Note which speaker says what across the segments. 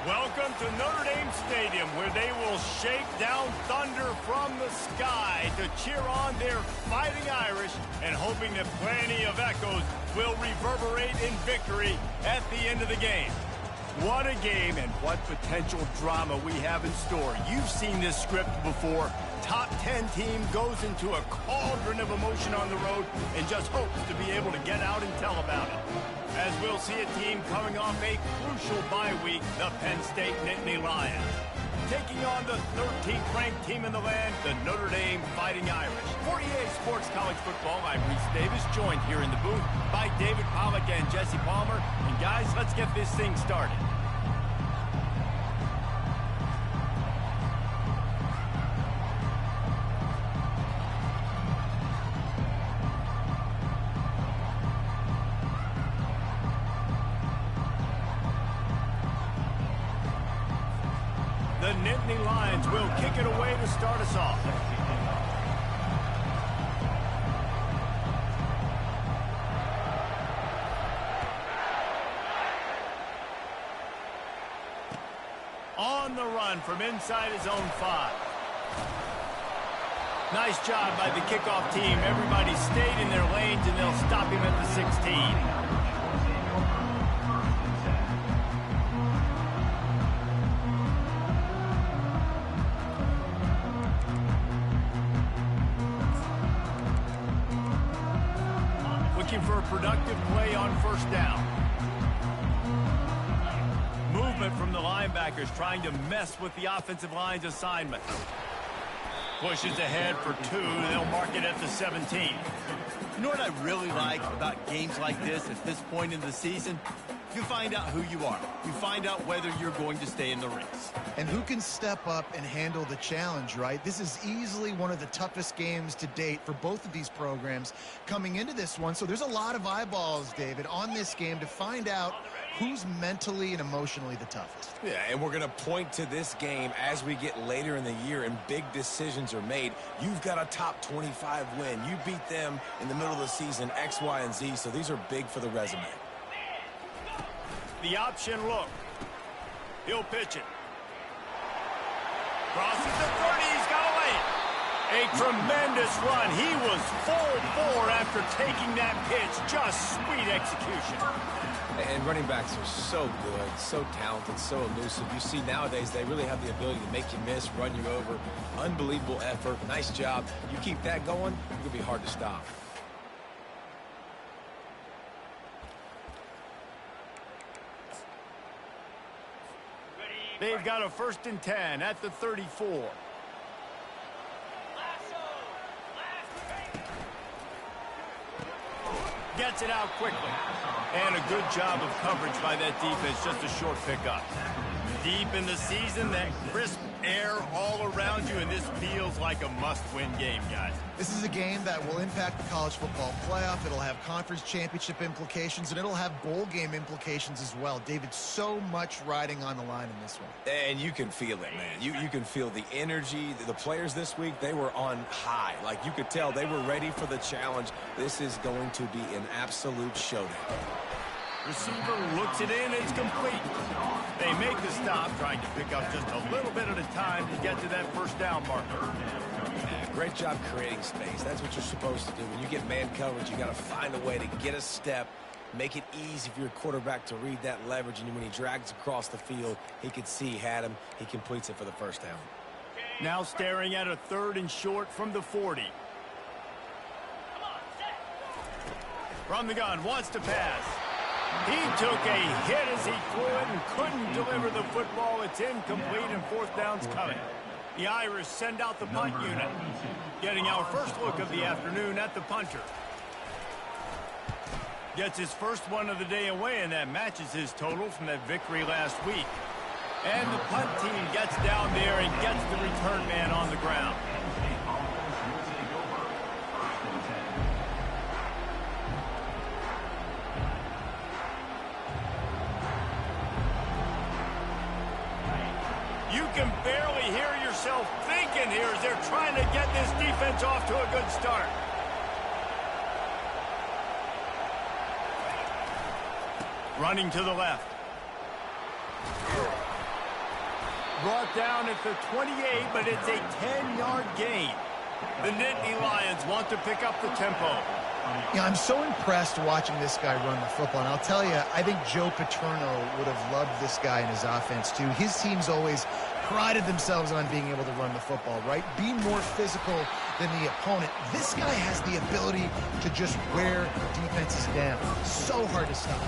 Speaker 1: Welcome to Notre Dame Stadium, where they will shake down thunder from the sky to cheer on their Fighting Irish and hoping that plenty of echoes will reverberate in victory at the end of the game. What a game and what potential drama we have in store. You've seen this script before. Top 10 team goes into a cauldron of emotion on the road and just hopes to be able to get out and tell about it. As we'll see a team coming off a crucial bye week, the Penn State Nittany Lions. Taking on the 13th ranked team in the land, the Notre Dame Fighting Irish. For EA Sports College Football, I'm Reese Davis, joined here in the booth by David Pollack and Jesse Palmer. And guys, let's get this thing started. The Nittany Lions will kick it away to start us off. On the run from inside his own 5. Nice job by the kickoff team. Everybody stayed in their lanes, and they'll stop him at the 16. For a productive play on first down. Movement from the linebackers trying to mess with the offensive line's assignment. Pushes ahead for 2. They'll mark it at the 17.
Speaker 2: You know what I really like about games like this at this point in the season? You find out who you are. You find out whether you're going to stay in the race.
Speaker 3: And who can step up and handle the challenge, right? This is easily one of the toughest games to date for both of these programs coming into this one. So there's a lot of eyeballs, David, on this game to find out who's mentally and emotionally the toughest.
Speaker 4: Yeah, and we're going to point to this game as we get later in the year and big decisions are made. You've got a top 25 win. You beat them in the middle of the season, X, Y, and Z, so these are big for the resume.
Speaker 1: The option look. He'll pitch it. Crosses the 30. He's got away. A tremendous run. He was full bore after taking that pitch. Just sweet execution.
Speaker 4: And running backs are so good, so talented, so elusive. You see nowadays they really have the ability to make you miss, run you over. Unbelievable effort. Nice job. You keep that going, it'll be hard to stop.
Speaker 1: They've got a 1st and 10 at the 34. Gets it out quickly. And a good job of coverage by that defense. Just a short pickup. Deep in the season, that crisp air all around you, and this feels like a must-win game, guys.
Speaker 3: This is a game that will impact the college football playoff. It'll have conference championship implications, and it'll have bowl game implications as well. David, so much riding on the line in this one.
Speaker 4: And you can feel it, man. You can feel the energy. The players this week, they were on high. Like, you could tell they were ready for the challenge. This is going to be an absolute showdown.
Speaker 1: Receiver looks it in. It's complete. They make the stop, trying to pick up just a little bit at a time to get to that first down marker.
Speaker 4: Yeah, great job creating space. That's what you're supposed to do. When you get man coverage, you got to find a way to get a step, make it easy for your quarterback to read that leverage, and when he drags across the field, he can see he had him. He completes it for the first down.
Speaker 1: Now staring at a 3rd and short from the 40. From the gun, wants to pass. He took a hit as he threw it and couldn't deliver the football. It's incomplete, and 4th down's coming. The Irish send out the punt unit. Getting our first look of the afternoon at the punter. Gets his first one of the day away, and that matches his total from that victory last week. And the punt team gets down there and gets the return man on the ground. You can barely hear yourself thinking here as they're trying to get this defense off to a good start. Running to the left. brought down at the 28, but it's a 10-yard gain. The Nittany Lions want to pick up the tempo.
Speaker 3: Yeah, I'm so impressed watching this guy run the football. And I'll tell you, I think Joe Paterno would have loved this guy in his offense, too. His teams always prided themselves on being able to run the football, right? Be more physical than the opponent. This guy has the ability to just wear defenses down. So hard to stop.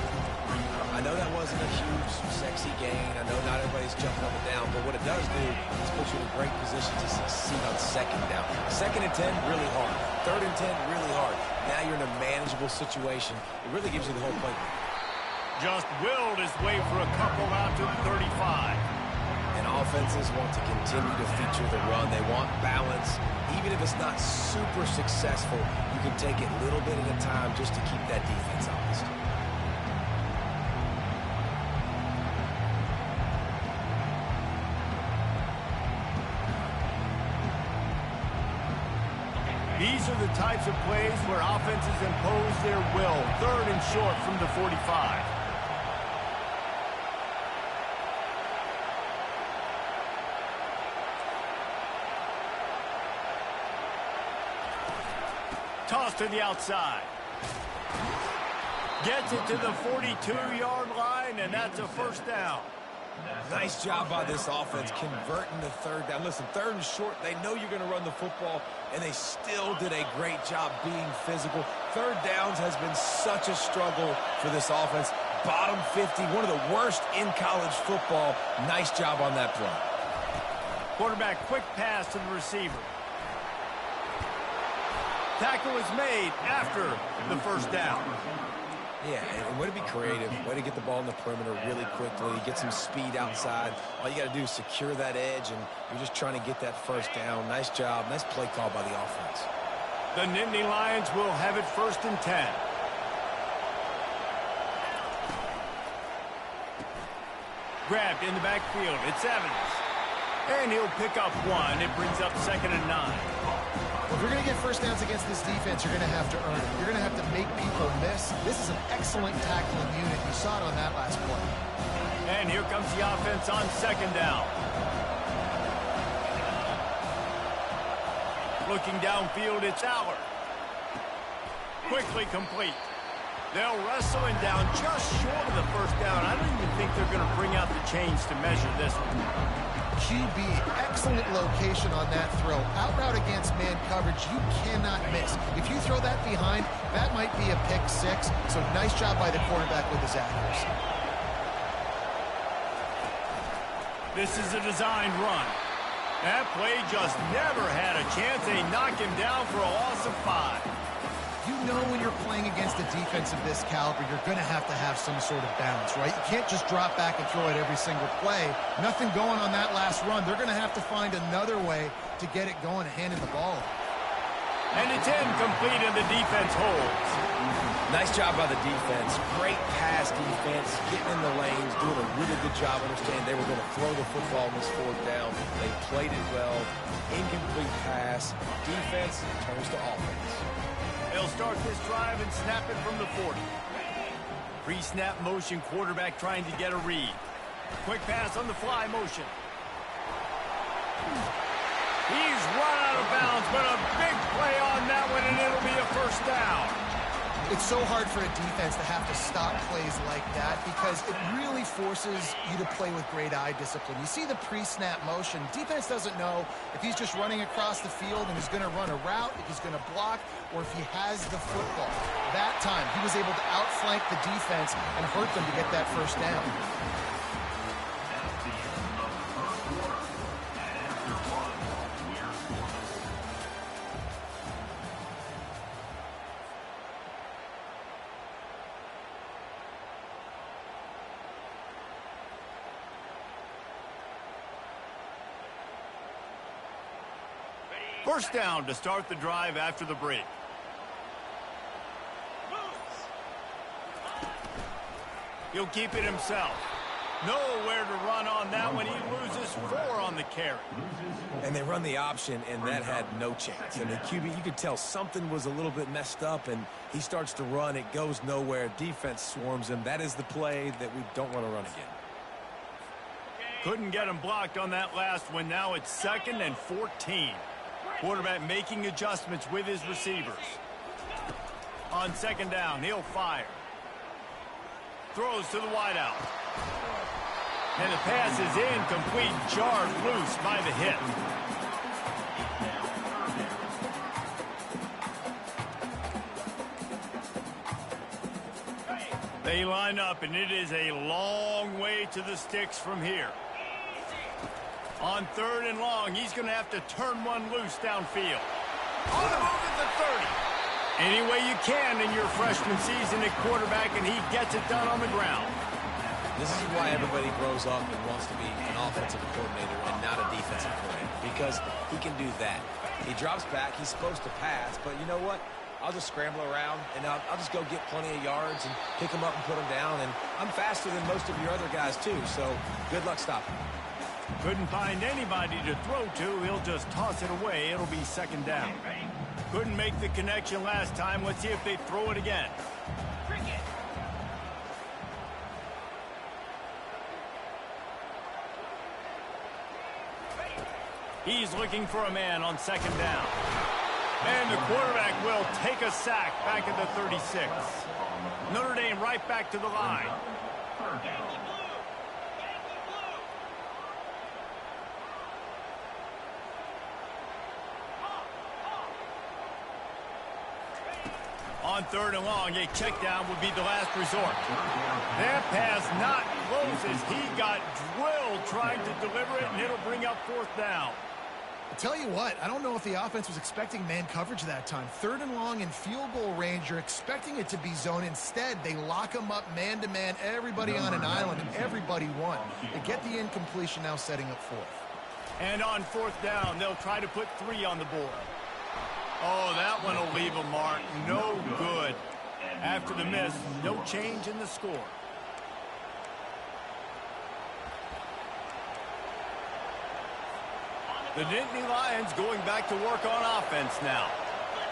Speaker 4: I know that wasn't a huge, sexy gain. I know not everybody's jumping up and down, but what it does do is put you in a great position to succeed on second down. 2nd and 10, really hard. 3rd and 10, really hard. Now you're in a manageable situation. It really gives you the whole playbook.
Speaker 1: Just willed his way for a couple out to the 35.
Speaker 4: And offenses want to continue to feature the run. They want balance. Even if it's not super successful, you can take it a little bit at a time just to keep that defense honest.
Speaker 1: These are the types of plays where offenses impose their will. 3rd and short from the 45. Toss to the outside. Gets it to the 42-yard line, and that's a first down.
Speaker 4: Nice job by this offense converting the 3rd down. Listen, 3rd and short, they know you're going to run the football, and they still did a great job being physical. 3rd downs has been such a struggle for this offense. Bottom 50, one of the worst in college football. Nice job on that play.
Speaker 1: Quarterback quick pass to the receiver. Tackle is made after the first down.
Speaker 4: Yeah, and way to be creative, way to get the ball in the perimeter really quickly, get some speed outside. All you got to do is secure that edge, and you're just trying to get that first down. Nice job. Nice play call by the offense.
Speaker 1: The Nittany Lions will have it 1st and 10. Grabbed in the backfield. It's Evans. And he'll pick up 1. It brings up 2nd and 9.
Speaker 3: If you're going to get first downs against this defense, you're going to have to earn it. You're going to have to make people miss. This is an excellent tackling unit. You saw it on that last play.
Speaker 1: And here comes the offense on 2nd down. Looking downfield, it's Aller. Quickly complete. They'll wrestle him down just short of the first down. I don't even think they're going to bring out the chains to measure this one.
Speaker 3: QB, excellent location on that throw. Out route against man coverage, you cannot miss. If you throw that behind, that might be a pick 6. So nice job by the quarterback with his accuracy.
Speaker 1: This is a designed run. That play just never had a chance. They knock him down for a loss of 5.
Speaker 3: You know when you're playing against a defense of this caliber, you're going to have some sort of balance, right? You can't just drop back and throw it every single play. Nothing going on that last run. They're going to have to find another way to get it going and handing the ball.
Speaker 1: And it's incomplete, and the defense holds.
Speaker 4: Nice job by the defense. Great pass defense, getting in the lanes, doing a really good job. Understand they were going to throw the football on this 4th down. They played it well. Incomplete pass. Defense turns to offense.
Speaker 1: They'll start this drive and snap it from the 40. Pre-snap motion, quarterback trying to get a read. Quick pass on the fly motion. He's run out of bounds, but a big play on that one, and it'll be a first down.
Speaker 3: It's so hard for a defense to have to stop plays like that because it really forces you to play with great eye discipline. You see the pre-snap motion. Defense doesn't know if he's just running across the field and he's going to run a route, if he's going to block, or if he has the football. That time, he was able to outflank the defense and hurt them to get that first down.
Speaker 1: First down to start the drive after the break. He'll keep it himself. Nowhere to run on that one. He loses 4 on the carry.
Speaker 4: And they run the option, and that had no chance. And the QB, you could tell something was a little bit messed up, and he starts to run. It goes nowhere. Defense swarms him. That is the play that we don't want to run again.
Speaker 1: Couldn't get him blocked on that last one. Now it's 2nd and 14. Quarterback making adjustments with his receivers. On 2nd down, he'll fire. Throws to the wideout. And the pass is incomplete, jarred loose by the hit. They line up, and it is a long way to the sticks from here. On 3rd and long, he's going to have to turn one loose downfield. On the move at the 30. Any way you can in your freshman season at quarterback, and he gets it done on the ground.
Speaker 4: This is why everybody grows up and wants to be an offensive coordinator and not a defensive coordinator, because he can do that. He drops back. He's supposed to pass, but you know what? I'll just scramble around, and I'll just go get plenty of yards and pick them up and put them down. And I'm faster than most of your other guys, too, so good luck stopping.
Speaker 1: Couldn't find anybody to throw to. He'll just toss it away. It'll be 2nd down. Couldn't make the connection last time. Let's see if they throw it again. He's looking for a man on 2nd down. And the quarterback will take a sack back at the 36. Notre Dame right back to the line. On 3rd and long, a check down would be the last resort. That pass not close as he got drilled trying to deliver it, and it'll bring up 4th down.
Speaker 3: I'll tell you what, I don't know if the offense was expecting man coverage that time. 3rd and long in field goal range, you're expecting it to be zone. Instead, they lock him up man-to-man, everybody on an island, and everybody won. They get the incompletion, now setting up 4th.
Speaker 1: And on 4th down, they'll try to put 3 on the board. Oh, that one will leave a mark. No good. After the miss, no change in the score. The Nittany Lions going back to work on offense now.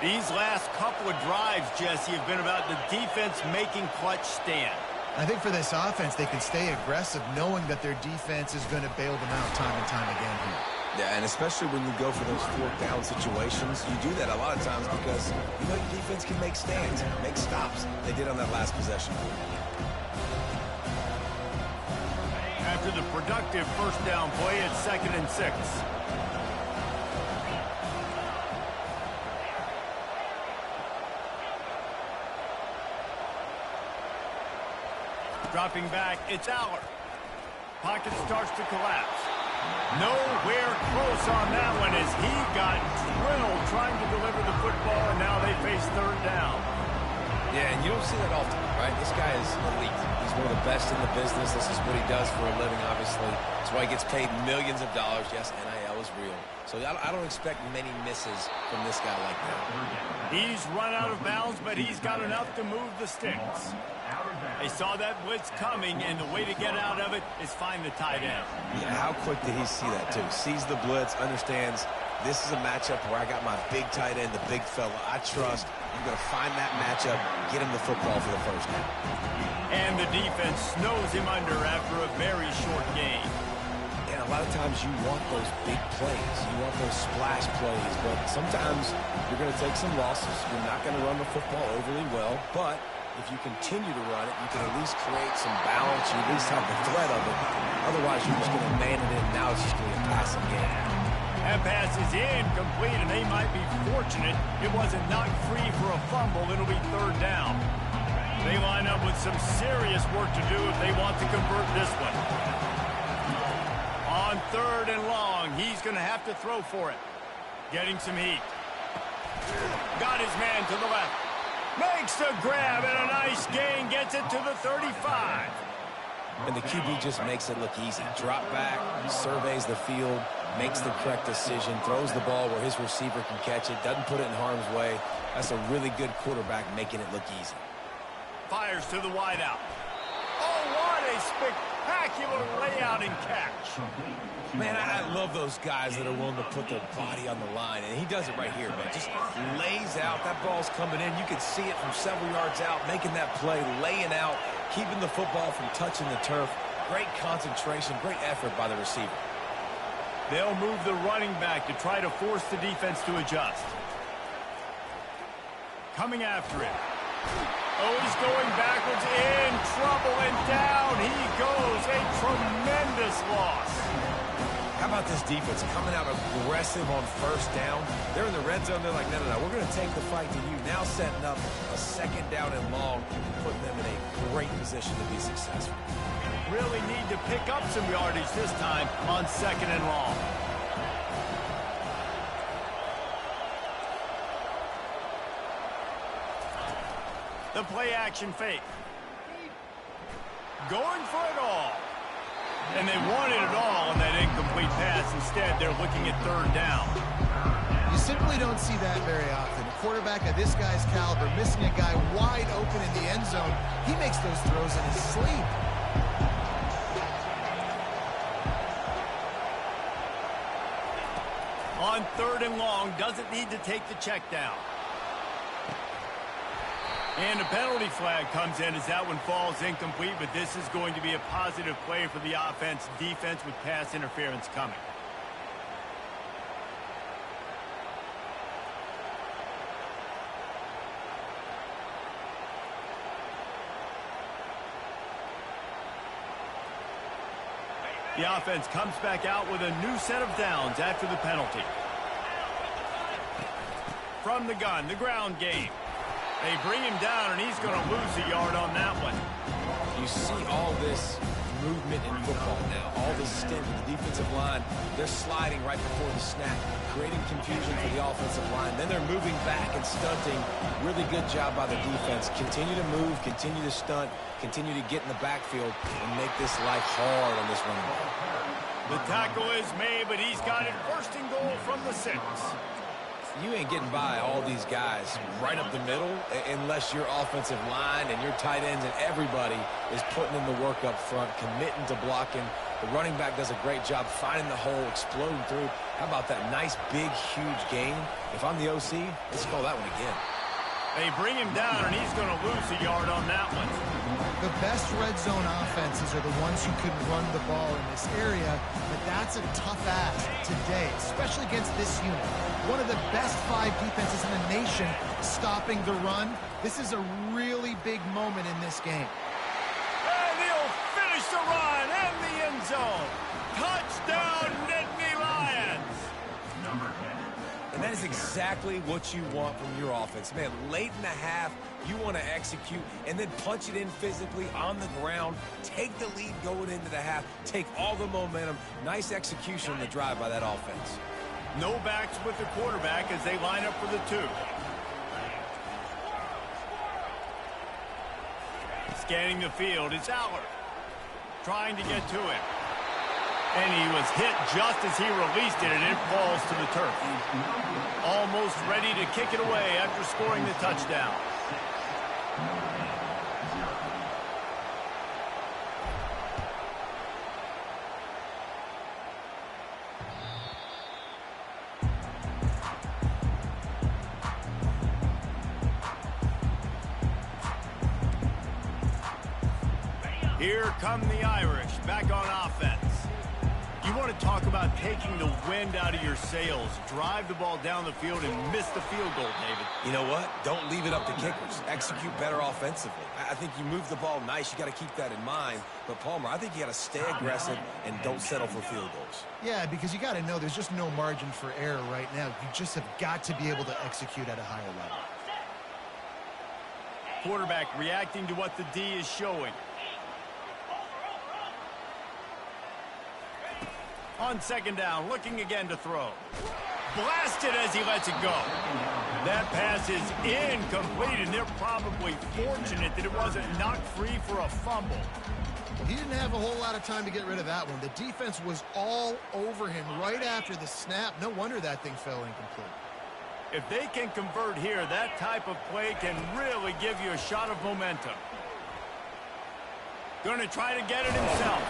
Speaker 1: These last couple of drives, Jesse, have been about the defense making clutch stand.
Speaker 3: I think for this offense, they can stay aggressive knowing that their defense is going to bail them out time and time again here.
Speaker 4: Yeah, and especially when you go for those 4th down situations, you do that a lot of times because you know your defense can make stands, make stops. They did on that last possession.
Speaker 1: After the productive 1st down play, it's 2nd and 6. Dropping back, it's Aller. Pocket starts to collapse. Nowhere close on that one as he got drilled trying to deliver the football, and now they face 3rd down.
Speaker 4: Yeah, and you don't see that often, right? This guy is elite. He's one of the best in the business. This is what he does for a living, obviously. That's why he gets paid millions of dollars. Yes, NIL is real. So I don't expect many misses from this guy like that.
Speaker 1: He's run out of bounds, but he's got enough to move the sticks. They saw that blitz coming, and the way to get out of it is find the tight end.
Speaker 4: Yeah, how quick did he see that, too? Sees the blitz, understands this is a matchup where I got my big tight end, the big fella I trust. I'm going to find that matchup, get him the football for the 1st down.
Speaker 1: And the defense snows him under after a very short gain.
Speaker 4: And a lot of times you want those big plays. You want those splash plays. But sometimes you're going to take some losses. You're not going to run the football overly well. But if you continue to run it, you can at least create some balance. You at least have the threat of it. Otherwise, you're just going to man it in. Now it's just going to be a passing game.
Speaker 1: That pass is incomplete, and they might be fortunate it wasn't knocked free for a fumble. It'll be 3rd down. They line up with some serious work to do if they want to convert this one. On 3rd and long, he's going to have to throw for it. Getting some heat. Got his man to the left. Makes the grab, and a nice gain. Gets it to the 35.
Speaker 4: And the QB just makes it look easy. Drop back, surveys the field, makes the correct decision, throws the ball where his receiver can catch it, doesn't put it in harm's way. That's a really good quarterback making it look easy.
Speaker 1: Fires to the wideout. Oh, what a spectacular layout and catch.
Speaker 4: Man, I love those guys that are willing to put their body on the line, and he does it right here, man. Just lays out. That ball's coming in. You can see it from several yards out, making that play, laying out, keeping the football from touching the turf. Great concentration, great effort by the receiver.
Speaker 1: They'll move the running back to try to force the defense to adjust. Coming after it. Oh, he's going backwards, in trouble, and down he goes. A tremendous loss.
Speaker 4: How about this defense coming out aggressive on first down? They're in the red zone. They're like, no, we're going to take the fight to you. Now setting up a second down and long, putting them in a great position to be successful.
Speaker 1: Really need to pick up some yardage this time on second and long. The play action fake. Going for it all. And they wanted it all on that incomplete pass. Instead, they're looking at third down.
Speaker 3: You simply don't see that very often. A quarterback of this guy's caliber missing a guy wide open in the end zone. He makes those throws in his sleep.
Speaker 1: On third and long, doesn't need to take the check down. And a penalty flag comes in as that one falls incomplete, but this is going to be a positive play for the offense. Defense with pass interference coming. The offense comes back out with a new set of downs after the penalty. From the gun, the ground game. They bring him down, and he's going to lose a yard on that one.
Speaker 4: You see all this movement in football now, all this stint with the defensive line. They're sliding right before the snap, creating confusion for the offensive line. Then they're moving back and stunting. Really good job by the defense. Continue to move, continue to stunt, continue to get in the backfield and make this life hard on this running back.
Speaker 1: The tackle is made, but he's got it first and goal from the 6.
Speaker 4: You ain't getting by all these guys right up the middle unless your offensive line and your tight ends and everybody is putting in the work up front, committing to blocking. The running back does a great job finding the hole, exploding through. How about that nice, big, huge gain? If I'm the OC, let's call that one again.
Speaker 1: They bring him down, and he's going to lose a yard on that one.
Speaker 3: The best red zone offenses are the ones who can run the ball in this area, but that's a tough ask today, especially against this unit. One of the best 5 defenses in the nation stopping the run. This is a really big moment in this game.
Speaker 1: And he'll finish the run and the end zone. Touchdown, Nittany Lions.
Speaker 4: And that is exactly what you want from your offense. Man, late in the half, you want to execute and then punch it in physically on the ground. Take the lead going into the half. Take all the momentum. Nice execution on the drive by that offense.
Speaker 1: No backs with the quarterback as they line up for the 2. Scanning the field, it's Aller. Trying to get to it. And he was hit just as he released it, and it falls to the turf. Almost ready to kick it away after scoring the touchdown. Here come the Irish, back on offense. You want to talk about taking the wind out of your sails. Drive the ball down the field and miss the field goal, David.
Speaker 4: You know what? Don't leave it up to kickers. Execute better offensively. I think you move the ball nice. You got to keep that in mind. But, Palmer, I think you got to stay aggressive and don't settle for field goals.
Speaker 3: Yeah, because you got to know there's just no margin for error right now. You just have got to be able to execute at a higher level.
Speaker 1: Quarterback reacting to what the D is showing. On second down, looking again to throw. Blasted as he lets it go. That pass is incomplete, and they're probably fortunate that it wasn't knocked free for a fumble.
Speaker 3: He didn't have a whole lot of time to get rid of that one. The defense was all over him right after the snap. No wonder that thing fell incomplete.
Speaker 1: If they can convert here, that type of play can really give you a shot of momentum. Going to try to get it himself.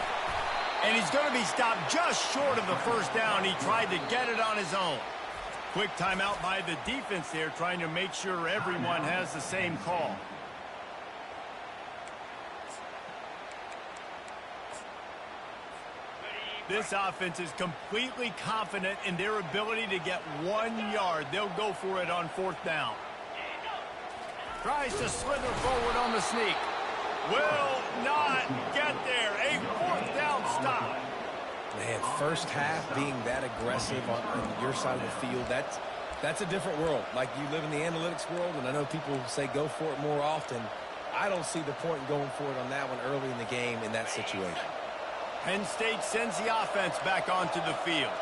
Speaker 1: And he's going to be stopped just short of the first down. He tried to get it on his own. Quick timeout by the defense there, trying to make sure everyone has the same call. This offense is completely confident in their ability to get 1 yard. They'll go for it on 4th down. Tries to slither forward on the sneak. Will not get there. A 4th down stop.
Speaker 4: Man, first half being that aggressive on your side of the field, that's a different world. Like, you live in the analytics world, and I know people say go for it more often. I don't see the point in going for it on that one early in the game in that situation.
Speaker 1: Penn State sends the offense back onto the field.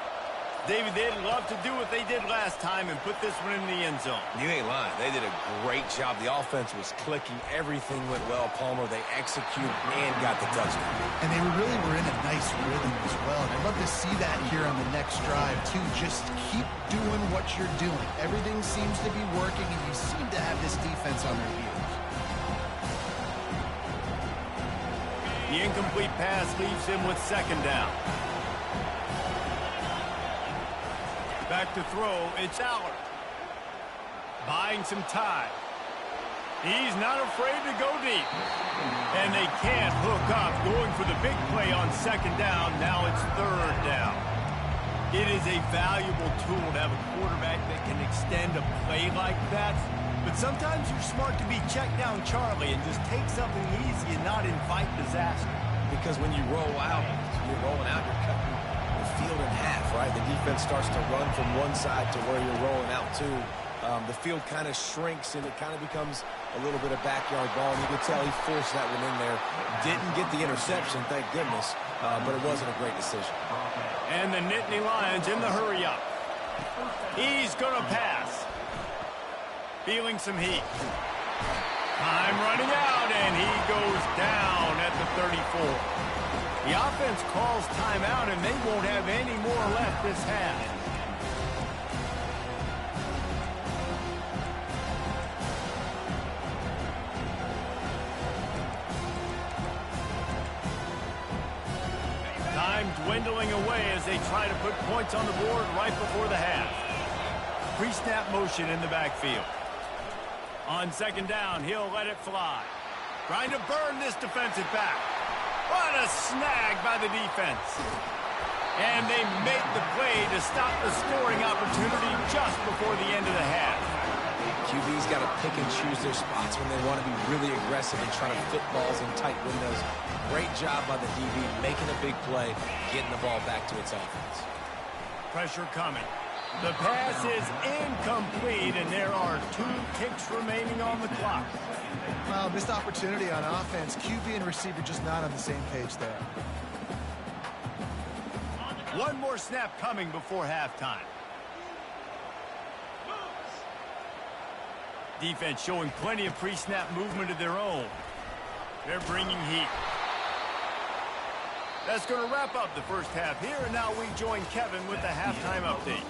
Speaker 1: David, they'd love to do what they did last time and put this one in the end zone.
Speaker 4: You ain't lying. They did a great job. The offense was clicking. Everything went well, Palmer. They executed and got the touchdown.
Speaker 3: And they really were in a nice rhythm as well. And I'd love to see that here on the next drive, too. Just keep doing what you're doing. Everything seems to be working, and you seem to have this defense on their heels.
Speaker 1: The incomplete pass leaves him with 2nd down. Back to throw, it's Aller. Buying some time. He's not afraid to go deep. And they can't hook up, going for the big play on 2nd down. Now it's 3rd down. It is a valuable tool to have a quarterback that can extend a play like that. But sometimes you're smart to be check down Charlie and just take something easy and not invite disaster.
Speaker 4: Because when you roll out, you're rolling out, you're cutting the field in half, right? The defense starts to run from one side to where you're rolling out to. The field kind of shrinks, and it kind of becomes a little bit of backyard ball. And you can tell he forced that one in there. Didn't get the interception, thank goodness, but it wasn't a great decision.
Speaker 1: And the Nittany Lions in the hurry-up. He's going to pass. Feeling some heat. Time running out, and he goes down at the 34. The offense calls timeout, and they won't have any more left this half. Time dwindling away as they try to put points on the board right before the half. Pre-snap motion in the backfield. On 2nd down, he'll let it fly. Trying to burn this defensive back. What a snag by the defense. And they make the play to stop the scoring opportunity just before the end of the half.
Speaker 4: QB's got to pick and choose their spots when they want to be really aggressive and try to fit balls in tight windows. Great job by the DB making a big play, getting the ball back to its offense.
Speaker 1: Pressure coming. The pass is incomplete, and there are 2 kicks remaining on the clock.
Speaker 3: Well, missed opportunity on offense. QB and receiver just not on the same page there.
Speaker 1: One more snap coming before halftime. Defense showing plenty of pre-snap movement of their own. They're bringing heat. That's going to wrap up the first half here, and now we join Kevin with the halftime update.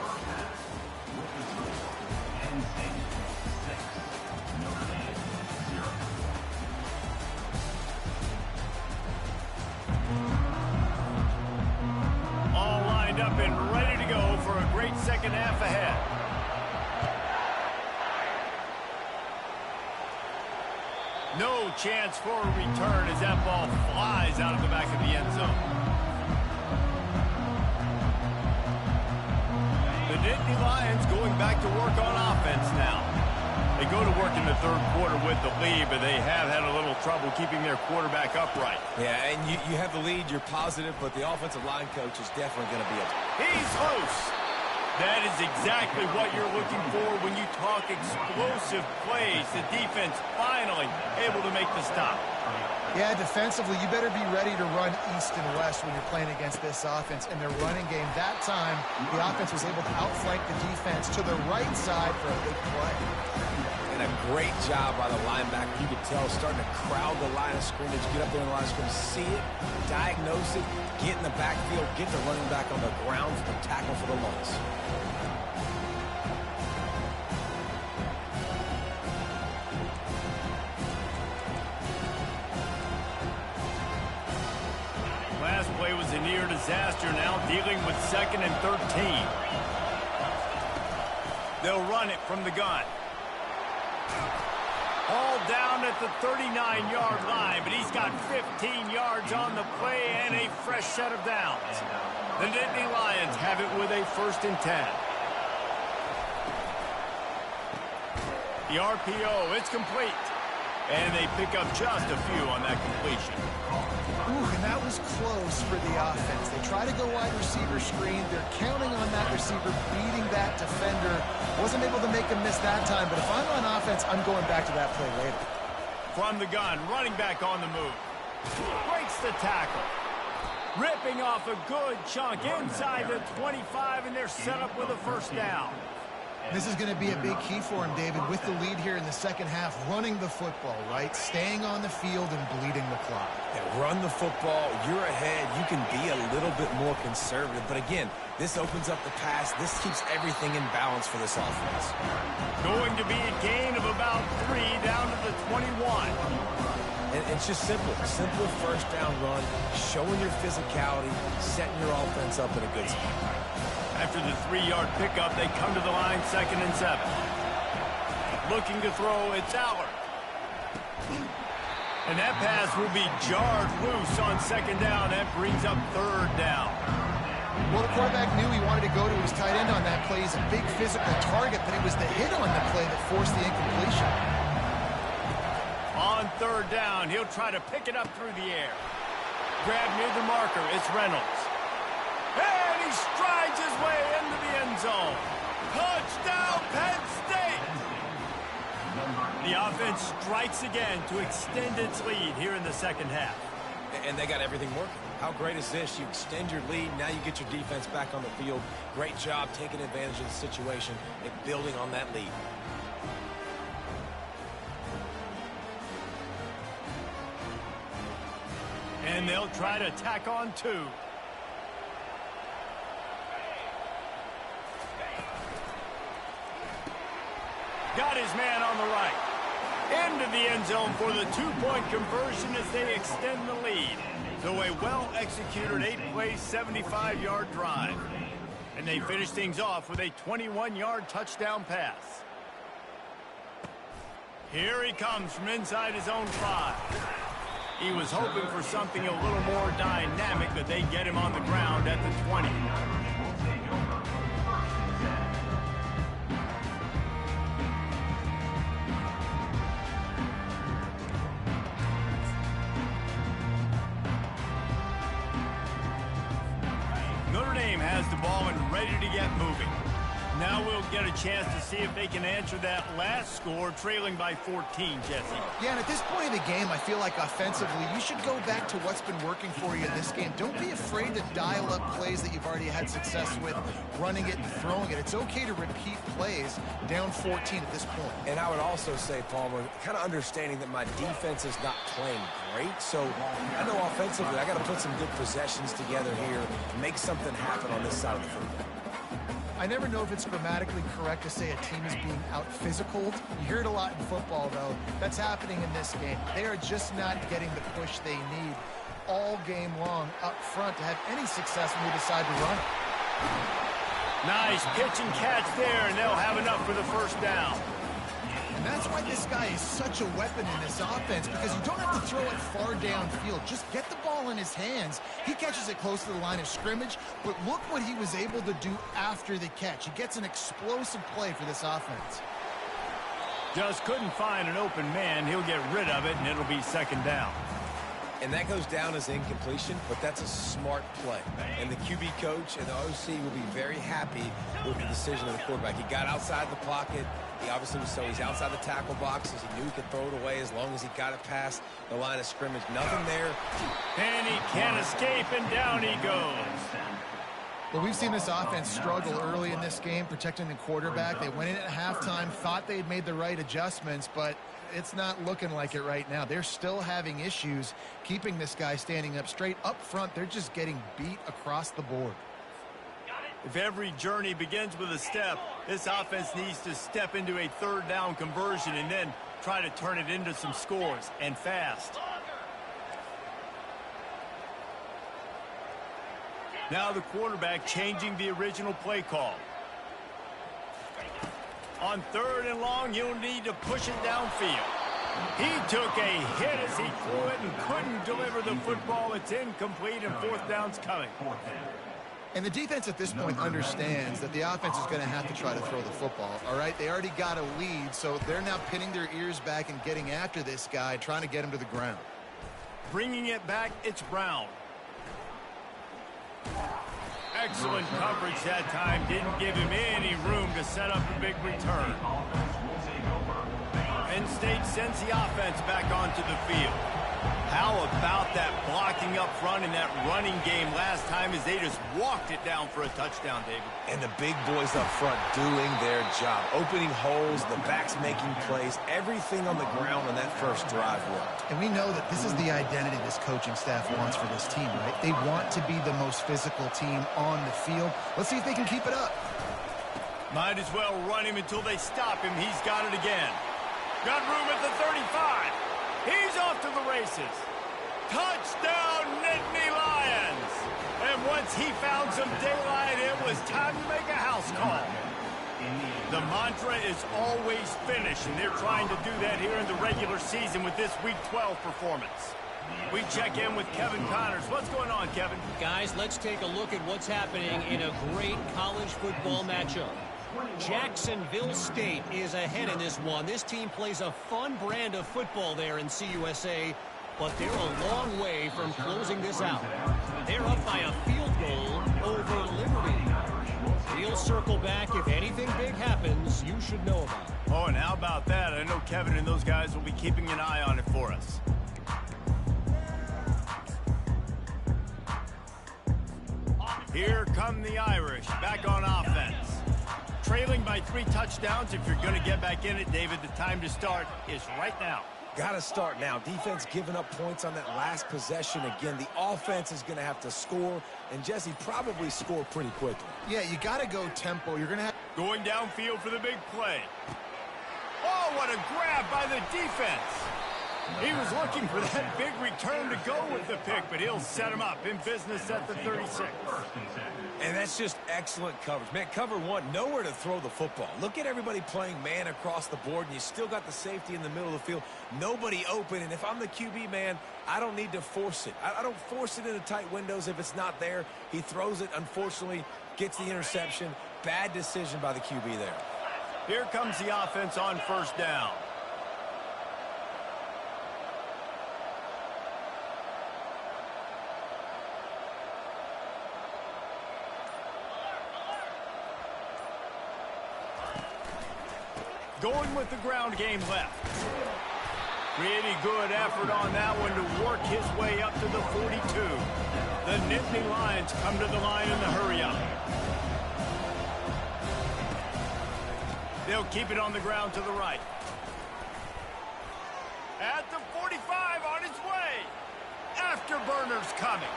Speaker 1: All lined up and ready to go for a great second half ahead. No chance for a return as that ball flies out of the back of the end zone. The Nittany Lions going back to work on offense now. They go to work in the 3rd quarter with the lead, but they have had a little trouble keeping their quarterback upright.
Speaker 4: Yeah, and you have the lead, you're positive, but the offensive line coach is definitely going to be up.
Speaker 1: He's loose. That is exactly what you're looking for when you talk explosive plays. The defense finally able to make the stop.
Speaker 3: Yeah, defensively, you better be ready to run east and west when you're playing against this offense. In their running game, that time, the offense was able to outflank the defense to the right side for a big play.
Speaker 4: And a great job by the linebacker. You could tell, starting to crowd the line of scrimmage, get up there in the line of scrimmage, see it, diagnose it, get in the backfield, get the running back on the ground for the tackle for the loss.
Speaker 1: Last play was a near disaster, now dealing with 2nd and 13. They'll run it from the gun. Hauled down at the 39-yard line, but he's got 15 yards on the play and a fresh set of downs. The Nittany Lions have it with a 1st and 10. The RPO, it's complete. And they pick up just a few on that completion.
Speaker 3: Ooh, and that was close for the offense. They try to go wide receiver screen. They're counting on that receiver beating that defender. Wasn't able to make him miss that time, but if I'm on offense, I'm going back to that play later.
Speaker 1: From the gun, running back on the move. Breaks the tackle. Ripping off a good chunk inside the 25, and they're set up with a 1st down.
Speaker 3: This is going to be a big key for him, David, with the lead here in the second half, running the football, right? Staying on the field and bleeding the clock.
Speaker 4: Yeah, run the football, you're ahead, you can be a little bit more conservative. But again, this opens up the pass. This keeps everything in balance for this offense.
Speaker 1: Going to be a gain of about 3 down to the 21.
Speaker 4: And it's just simple. Simple 1st down run, showing your physicality, setting your offense up in a good spot.
Speaker 1: After the 3-yard pickup, they come to the line 2nd and 7. Looking to throw, it's Allard. And that pass will be jarred loose on 2nd down. That brings up 3rd down.
Speaker 3: Well, the quarterback knew he wanted to go to his tight end on that play. He's a big physical target, but it was the hit on the play that forced the incompletion.
Speaker 1: On 3rd down, he'll try to pick it up through the air. Grab near the marker, it's Reynolds. And he strides his way into the end zone. Touchdown, Penn State! The offense strikes again to extend its lead here in the second half.
Speaker 4: And they got everything working. How great is this? You extend your lead, now you get your defense back on the field. Great job taking advantage of the situation and building on that lead.
Speaker 1: And they'll try to tack on 2. Got his man on the right. Into the end zone for the 2-point conversion as they extend the lead. So a well-executed 8-play, 75-yard drive. And they finish things off with a 21-yard touchdown pass. Here he comes from inside his own 5. He was hoping for something a little more dynamic, but they get him on the ground at the 20. Notre Dame has the ball and ready to get moving. Now we'll get a chance to see if they can answer that last score, trailing by 14, Jesse.
Speaker 3: Yeah, and at this point of the game, I feel like offensively, you should go back to what's been working for you in this game. Don't be afraid to dial up plays that you've already had success with, running it and throwing it. It's okay to repeat plays down 14 at this point.
Speaker 4: And I would also say, Palmer, kind of understanding that my defense is not playing great. So I know offensively, I got to put some good possessions together here, make something happen on this side of the football.
Speaker 3: I never know if it's grammatically correct to say a team is being out-physicaled. You hear it a lot in football, though. That's happening in this game. They are just not getting the push they need all game long up front to have any success when they decide to run it.
Speaker 1: Nice pitch and catch there, and they'll have enough for the 1st down.
Speaker 3: And that's why this guy is such a weapon in this offense, because you don't have to throw it far downfield. Just get the ball in his hands. He catches it close to the line of scrimmage, but look what he was able to do after the catch. He gets an explosive play for this offense.
Speaker 1: Just couldn't find an open man. He'll get rid of it, and it'll be 2nd down.
Speaker 4: And that goes down as incompletion, but that's a smart play. And the QB coach and the OC will be very happy with the decision of the quarterback. He got outside the pocket. He obviously was so he's outside the tackle boxes. He knew he could throw it away as long as he got it past the line of scrimmage. Nothing there.
Speaker 1: And he can't escape, and down he goes.
Speaker 3: Well, we've seen this offense struggle early in this game, protecting the quarterback. They went in at halftime, thought they'd made the right adjustments, but it's not looking like it right now. They're still having issues keeping this guy standing up straight. Up front, they're just getting beat across the board.
Speaker 1: If every journey begins with a step, this offense needs to step into a 3rd down conversion and then try to turn it into some scores, and fast. Now the quarterback changing the original play call. On 3rd and long, you'll need to push it downfield. He took a hit as he threw it and couldn't deliver the football. It's incomplete, and fourth down's coming.
Speaker 3: And the defense at this point understands that the offense is going to have to try to throw the football, all right? They already got a lead, so they're now pinning their ears back and getting after this guy, trying to get him to the ground.
Speaker 1: Bringing it back, it's Brown. Excellent coverage that time. Didn't give him any room to set up a big return. Penn State sends the offense back onto the field. How about that blocking up front in that running game last time as they just walked it down for a touchdown, David?
Speaker 4: And the big boys up front doing their job. Opening holes, the backs making plays, everything on the ground on that first drive worked.
Speaker 3: And we know that this is the identity this coaching staff wants for this team, right? They want to be the most physical team on the field. Let's see if they can keep it up.
Speaker 1: Might as well run him until they stop him. He's got it again. Got room at the 35. He's off to the races. Touchdown, Nittany Lions. And once he found some daylight, it was time to make a house call. The mantra is always finish, and they're trying to do that here in the regular season with this Week 12 performance. We check in with Kevin Connors. What's going on, Kevin?
Speaker 5: Guys, let's take a look at what's happening in a great college football matchup. Jacksonville State is ahead in this one. This team plays a fun brand of football there in CUSA, but they're a long way from closing this out. They're up by a field goal over Liberty. We'll circle back. If anything big happens, you should know about it.
Speaker 1: Oh, and how about that? I know Kevin and those guys will be keeping an eye on it for us. Here come the Irish, back on offense. Trailing by 3 touchdowns. If you're going to get back in it, David, the time to start is right now.
Speaker 4: Got to start now. Defense giving up points on that last possession. Again, the offense is going to have to score, and Jesse probably score pretty quickly.
Speaker 3: Yeah, you got to go tempo. You're going to have...
Speaker 1: Going downfield for the big play. Oh, what a grab by the defense. He was looking for that big return to go with the pick, but he'll set him up in business at the 36.
Speaker 4: And that's just excellent coverage. Man, cover one, nowhere to throw the football. Look at everybody playing man across the board, and you still got the safety in the middle of the field. Nobody open, and if I'm the QB, man, I don't need to force it. I don't force it into tight windows if it's not there. He throws it, unfortunately, gets the interception. Bad decision by the QB there.
Speaker 1: Here comes the offense on first down. Going with the ground game left. Pretty good effort on that one to work his way up to the 42. The Nittany Lions come to the line in the hurry-up. They'll keep it on the ground to the right. At the 45 on its way. Afterburners coming.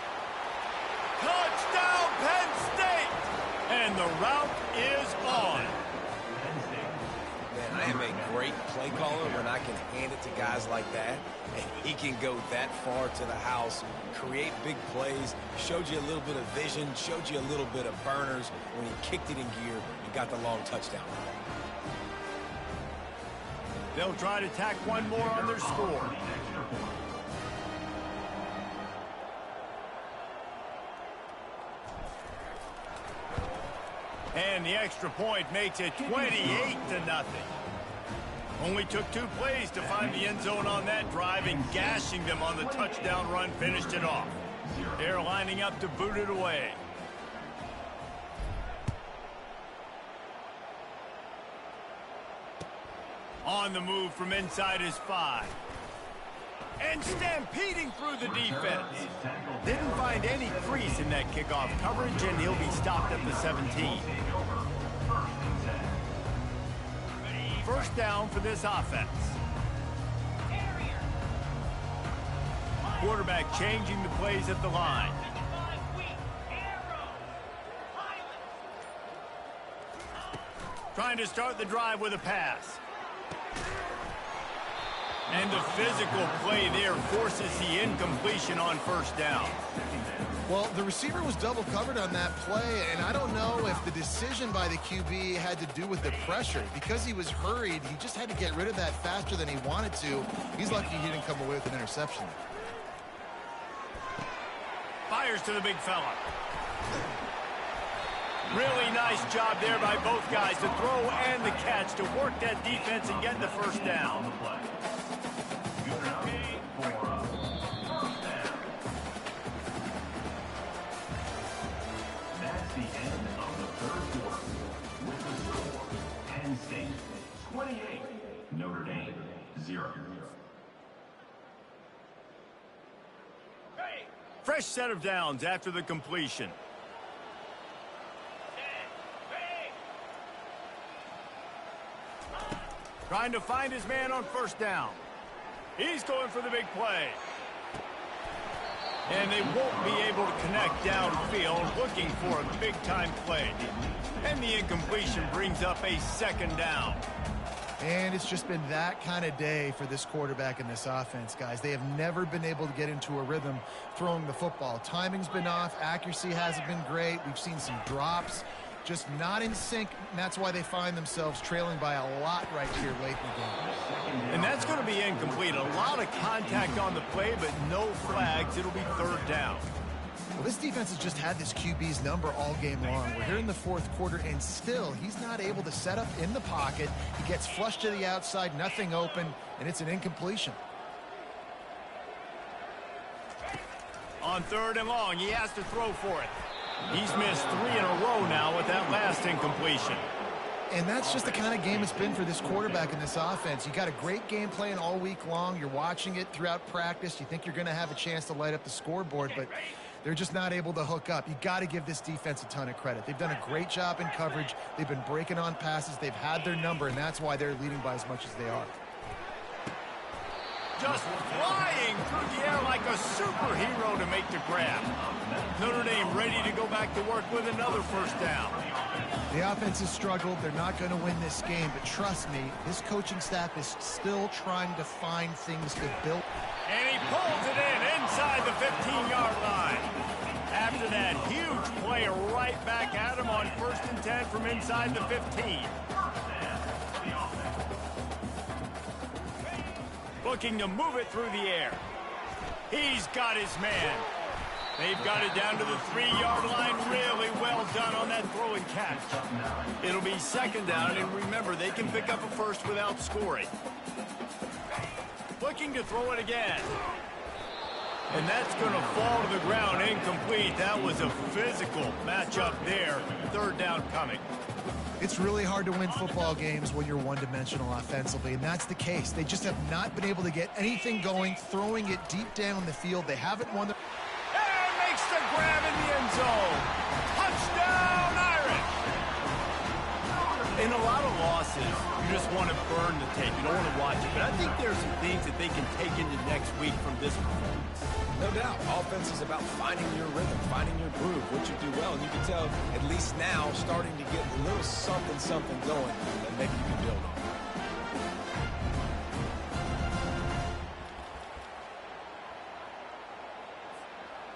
Speaker 1: Touchdown, Penn State! And the route is on.
Speaker 4: I am a great play caller when I can hand it to guys like that. And he can go that far to the house, create big plays, showed you a little bit of vision, showed you a little bit of burners when he kicked it in gear and got the long touchdown.
Speaker 1: They'll try to tack one more on their score. And the extra point makes it 28-0. Only took 2 plays to find the end zone on that drive, and gashing them on the touchdown run finished it off. They're lining up to boot it away. On the move from inside his 5. And stampeding through the defense. Didn't find any crease in that kickoff coverage, and he'll be stopped at the 17. First down for this offense. Quarterback changing the plays at the line. Trying to start the drive with a pass. And the physical play there forces the incompletion on first down.
Speaker 3: Well, the receiver was double covered on that play, and I don't know if the decision by the QB had to do with the pressure. Because he was hurried, he just had to get rid of that faster than he wanted to. He's lucky he didn't come away with an interception.
Speaker 1: Fires to the big fella. Really nice job there by both guys, the throw and the catch, to work that defense and get the first down.
Speaker 6: That's the end of the third quarter. With the score, Penn State 28, Notre Dame 0.
Speaker 1: Fresh set of downs after the completion. Trying to find his man on first down. He's going for the big play. And they won't be able to connect downfield, looking for a big-time play. And the incompletion brings up a second down.
Speaker 3: And it's just been that kind of day for this quarterback and this offense, guys. They have never been able to get into a rhythm throwing the football. Timing's been off. Accuracy hasn't been great. We've seen some drops. Just not in sync, and that's why they find themselves trailing by a lot right here late in the game.
Speaker 1: And that's going to be incomplete. A lot of contact on the play, but no flags. It'll be third down.
Speaker 3: Well, this defense has just had this QB's number all game long. We're here in the fourth quarter, and still he's not able to set up in the pocket. He gets flushed to the outside, nothing open, and it's an incompletion.
Speaker 1: On third and long, he has to throw for it. He's missed 3 in a row now with that last incompletion.
Speaker 3: And that's just the kind of game it's been for this quarterback in this offense. You got a great game plan all week long. You're watching it throughout practice. You think you're going to have a chance to light up the scoreboard, but they're just not able to hook up. You got to give this defense a ton of credit. They've done a great job in coverage. They've been breaking on passes. They've had their number, and that's why they're leading by as much as they are.
Speaker 1: Just flying through the air like a superhero to make the grab. Notre Dame ready to go back to work with another first down.
Speaker 3: The offense has struggled. They're not going to win this game, but trust me, this coaching staff is still trying to find things to build.
Speaker 1: And he pulls it in inside the 15-yard line. After that huge play right back at him on 1st and 10 from inside the 15. Looking to move it through the air. He's got his man. They've got it down to the 3-yard line. Really well done on that throw and catch. It'll be second down, and remember, they can pick up a first without scoring. Looking to throw it again. And that's going to fall to the ground incomplete. That was a physical matchup there. Third down coming.
Speaker 3: It's really hard to win football games when you're one-dimensional offensively, and that's the case. They just have not been able to get anything going, throwing it deep down the field. They haven't won the...
Speaker 1: And makes the grab in the end zone. Touchdown, Irish! In a lot of losses, you just want to burn the tape. You don't want to watch it. But I think there's some things that they can take into next week from this performance.
Speaker 4: No doubt. Offense is about finding your rhythm, finding your groove, what you do well. And you can tell, at least now, starting to get a little something going that maybe you can build on.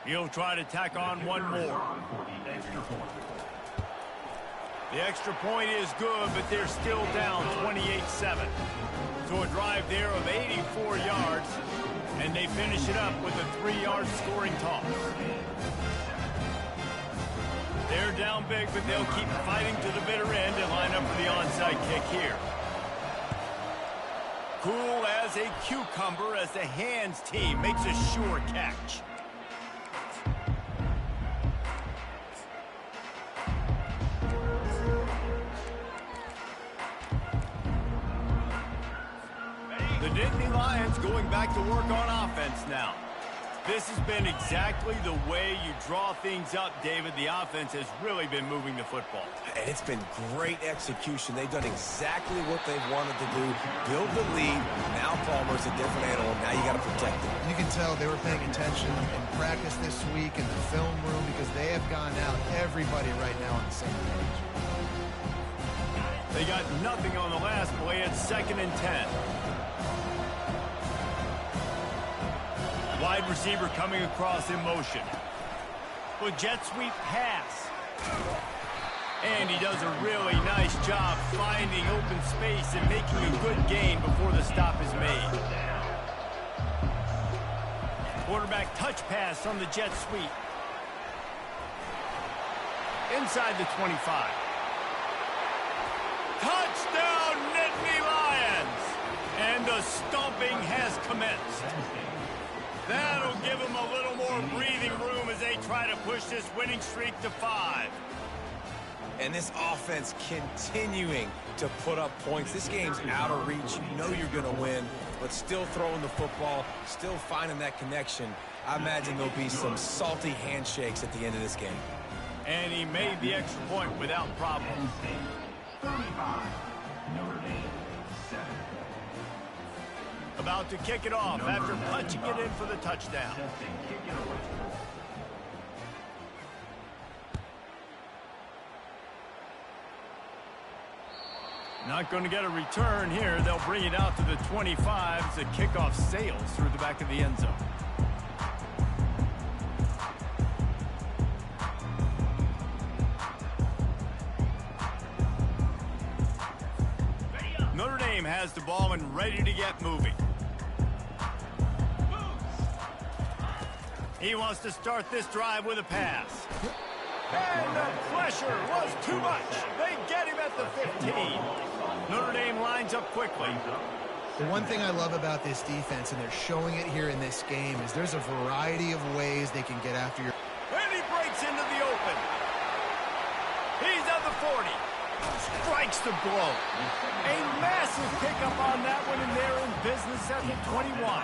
Speaker 1: He'll try to tack on one more. The extra point is good, but they're still down 28-7. So a drive there of 84 yards, and they finish it up with a 3-yard scoring toss. They're down big, but they'll keep fighting to the bitter end and line up for the onside kick here. Cool as a cucumber as the hands team makes a sure catch. The Nittany Lions going back to work on offense now. This has been exactly the way you draw things up, David. The offense has really been moving the football.
Speaker 4: And it's been great execution. They've done exactly what they've wanted to do. Build the lead. Now Palmer's a different animal. Now you got to protect him.
Speaker 3: You can tell they were paying attention in practice this week in the film room because they have gone out, everybody right now on the same page.
Speaker 1: They got nothing on the last play at 2nd and 10. Wide receiver coming across in motion. With jet sweep pass. And he does a really nice job finding open space and making a good gain before the stop is made. Quarterback touch pass on the jet sweep. Inside the 25. Touchdown, Nittany Lions! And the stomping has commenced. That'll give them a little more breathing room as they try to push this winning streak to 5.
Speaker 4: And this offense continuing to put up points. This game's out of reach. You know you're going to win, but still throwing the football, still finding that connection. I imagine there'll be some salty handshakes at the end of this game.
Speaker 1: And he made the extra point without problem.
Speaker 6: 35. Notre Dame, 7.
Speaker 1: About to kick it off after punching it in for the touchdown. Not going to get a return here. They'll bring it out to the 25 as the kickoff sails through the back of the end zone. Notre Dame has the ball and ready to get moving. He wants to start this drive with a pass. And the pressure was too much. They get him at the 15. Notre Dame lines up quickly.
Speaker 3: The one thing I love about this defense, and they're showing it here in this game, is there's a variety of ways they can get after your...
Speaker 1: And he breaks into the open. He's at the 40. Strikes the blow. A massive pickup on that one, and they're in business at the 21.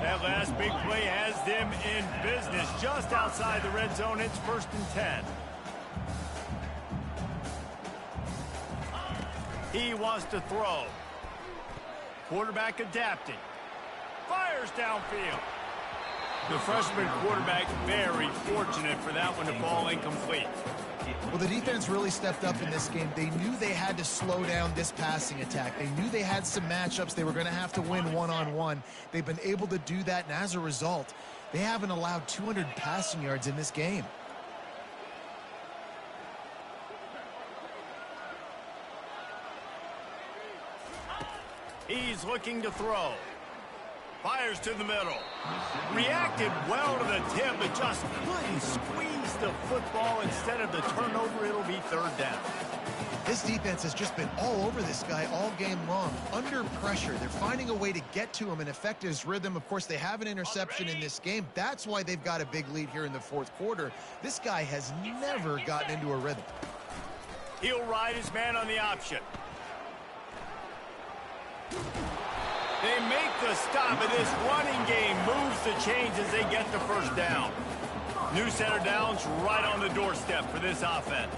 Speaker 1: That last big play has them in business just outside the red zone. It's 1st and 10. He wants to throw. Quarterback adapting. Fires downfield. The freshman quarterback very fortunate for that one to fall incomplete.
Speaker 3: Well, the defense really stepped up in this game. They knew they had to slow down this passing attack. They knew they had some matchups they were going to have to win one-on-one. They've been able to do that, and as a result, they haven't allowed 200 passing yards in this game.
Speaker 1: He's looking to throw. Fires to the middle. Reacted well to the tip, but just couldn't squeeze the football. Instead of the turnover, it'll be 3rd down.
Speaker 3: This defense has just been all over this guy all game long. Under pressure, they're finding a way to get to him and affect his rhythm. Of course, they have an interception in this game. That's why they've got a big lead here in the 4th quarter. This guy has never gotten into a rhythm.
Speaker 1: He'll ride his man on the option. They make the stop, and this running game moves the chains as they get the 1st down. New set of downs right on the doorstep for this offense.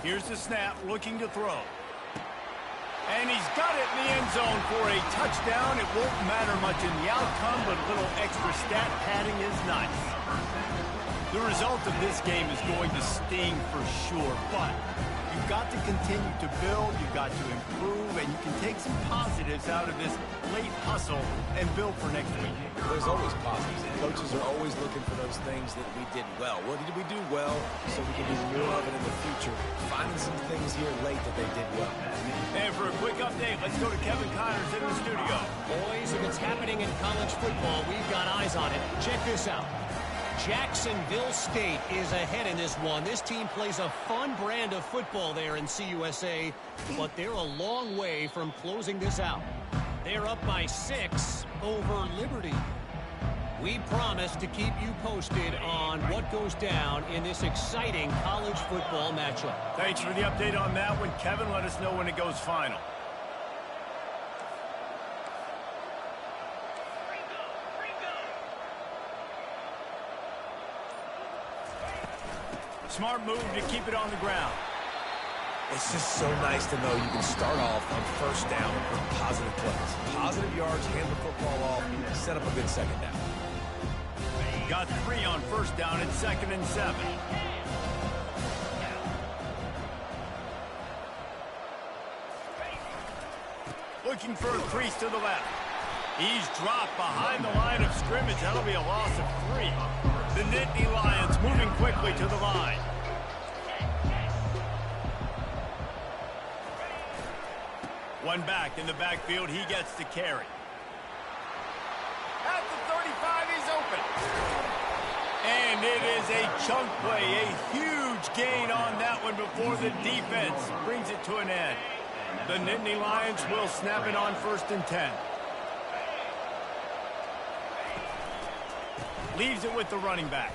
Speaker 1: Here's the snap, looking to throw. And he's got it in the end zone for a touchdown. It won't matter much in the outcome, but a little extra stat padding is nice. The result of this game is going to sting for sure, but you've got to continue to build, you've got to improve, and you can take some positives out of this late hustle and build for next week.
Speaker 4: There's always positives. Coaches are always looking for those things that we did well. What did we do well so we can do more of it in the future? Finding some things here late that they did well.
Speaker 1: And for a quick update, let's go to Kevin Connors in the studio.
Speaker 5: Boys, if it's happening in college football, we've got eyes on it. Check this out. Jacksonville State is ahead in this one. This team plays a fun brand of football there in CUSA, but they're a long way from closing this out. They're up by 6 over Liberty. We promise to keep you posted on what goes down in this exciting college football matchup.
Speaker 1: Thanks for the update on that one, Kevin. Let us know when it goes final. Smart move to keep it on the ground.
Speaker 4: It's just so nice to know you can start off on 1st down with positive plays. Positive yards, hand the football off, set up a good 2nd down.
Speaker 1: Got 3 on 1st down and 2nd and 7. Looking for a crease to the left. He's dropped behind the line of scrimmage. That'll be a loss of 3. The Nittany Lions moving quickly to the line. One back in the backfield. He gets the carry. At the 35, he's open. And it is a chunk play, a huge gain on that one before the defense brings it to an end. The Nittany Lions will snap it on 1st and 10. Leaves it with the running back.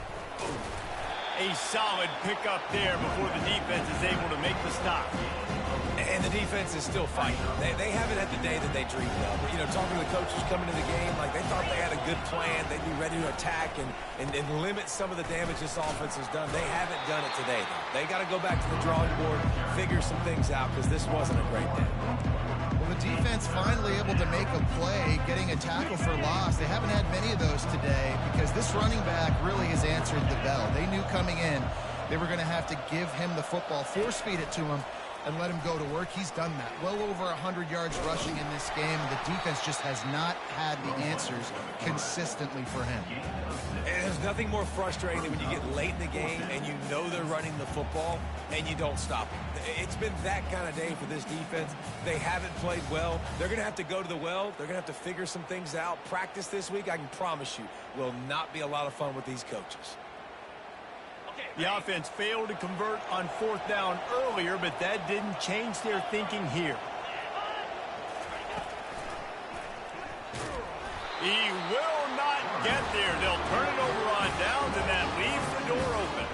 Speaker 1: A solid pickup there before the defense is able to make the stop.
Speaker 4: And the defense is still fighting. They haven't had the day that they dreamed of. But, you know, talking to the coaches coming into the game, like they thought they had a good plan. They'd be ready to attack and limit some of the damage this offense has done. They haven't done it today, though. They got to go back to the drawing board, figure some things out, because this wasn't a great day.
Speaker 3: Well, the defense finally able to make a play, getting a tackle for loss. They haven't had many of those today because this running back really has answered the bell. They knew coming in they were going to have to give him the football, force feed it to him, and let him go to work. He's done that. Well over 100 yards rushing in this game. The defense just has not had the answers consistently for him.
Speaker 4: And there's nothing more frustrating than when you get late in the game and you know they're running the football and you don't stop them. It's been that kind of day for this defense. They haven't played well. They're going to have to go to the well. They're going to have to figure some things out. Practice this week, I can promise you, will not be a lot of fun with these coaches.
Speaker 1: The offense failed to convert on 4th down earlier, but that didn't change their thinking here. He will not get there. They'll turn it over on downs, and that leaves the door open.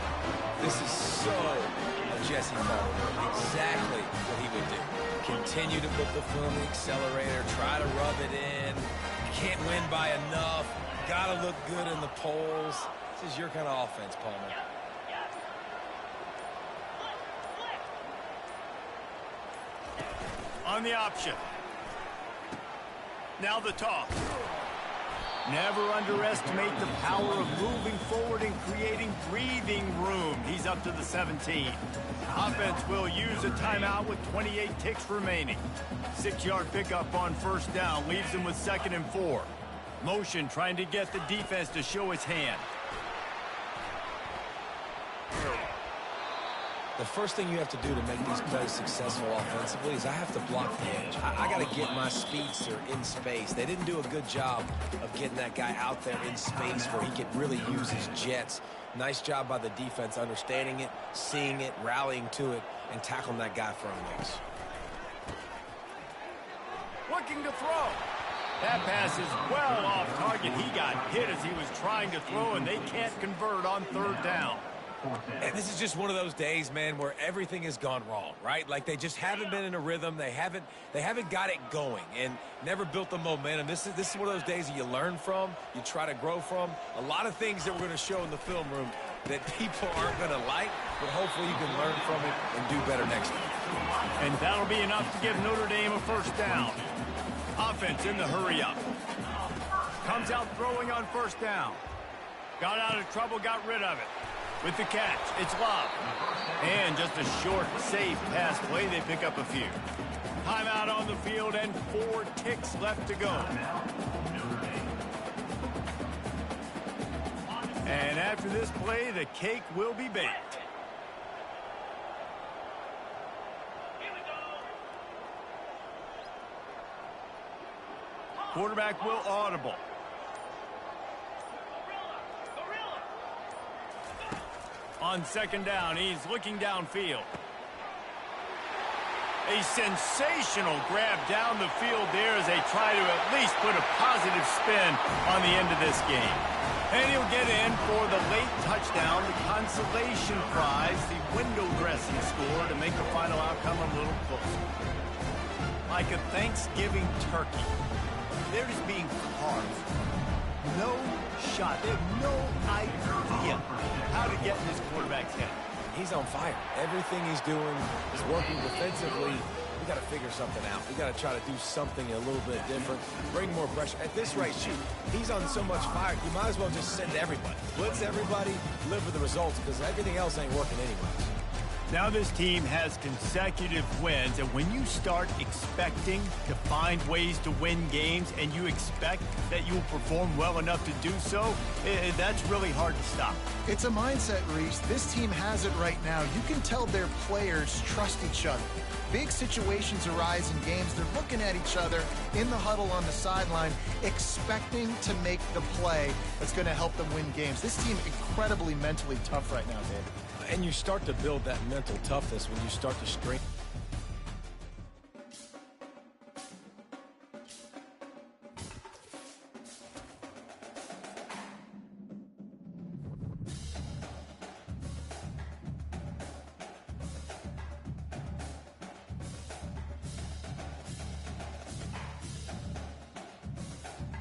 Speaker 4: This is so a Jesse Martin. Exactly what he would do. Continue to put the foot on the accelerator, try to rub it in. Can't win by enough. Got to look good in the polls. This is your kind of offense, Palmer.
Speaker 1: On the option. Now the toss. Never underestimate the power of moving forward and creating breathing room. He's up to the 17. Offense will use a timeout with 28 ticks remaining. 6-yard pickup on 1st down leaves him with 2nd and 4. Motion trying to get the defense to show his hand.
Speaker 4: The first thing you have to do to make these plays successful offensively is I have to block the edge. I got to get my speedster in space. They didn't do a good job of getting that guy out there in space where he could really use his jets. Nice job by the defense understanding it, seeing it, rallying to it, and tackling that guy for a miss.
Speaker 1: Looking to throw. That pass is well off target. He got hit as he was trying to throw, and they can't convert on 3rd down.
Speaker 4: And this is just one of those days, man, where everything has gone wrong, right? Like they just haven't been in a rhythm. They haven't got it going and never built the momentum. This is one of those days that you learn from, you try to grow from. A lot of things that we're going to show in the film room that people aren't going to like, but hopefully you can learn from it and do better next time.
Speaker 1: And that'll be enough to give Notre Dame a 1st down. Offense in the hurry up. Comes out throwing on 1st down. Got out of trouble, got rid of it. With the catch, it's Love. And just a short, safe pass play. They pick up a few. Timeout on the field and 4 ticks left to go. And after this play, the cake will be baked. Quarterback will audible. On 2nd down, he's looking downfield. A sensational grab down the field there as they try to at least put a positive spin on the end of this game. And he'll get in for the late touchdown, the consolation prize, the window dressing score to make the final outcome a little closer. Like a Thanksgiving turkey, they're just being carved. No shot. They have no idea how to get in this quarterback's head.
Speaker 4: He's on fire. Everything he's doing is working defensively. We got to figure something out. We got to try to do something a little bit different. Bring more pressure. At this rate, shoot, he's on so much fire, you might as well just send everybody. Blitz everybody, live with the results, because everything else ain't working anyways.
Speaker 1: Now this team has consecutive wins, and when you start expecting to find ways to win games and you expect that you'll perform well enough to do so, that's really hard to stop.
Speaker 3: It's a mindset, Reese. This team has it right now. You can tell their players trust each other. Big situations arise in games. They're looking at each other in the huddle on the sideline, expecting to make the play that's going to help them win games. This team incredibly mentally tough right now, David.
Speaker 4: And you start to build that mental toughness when you start to string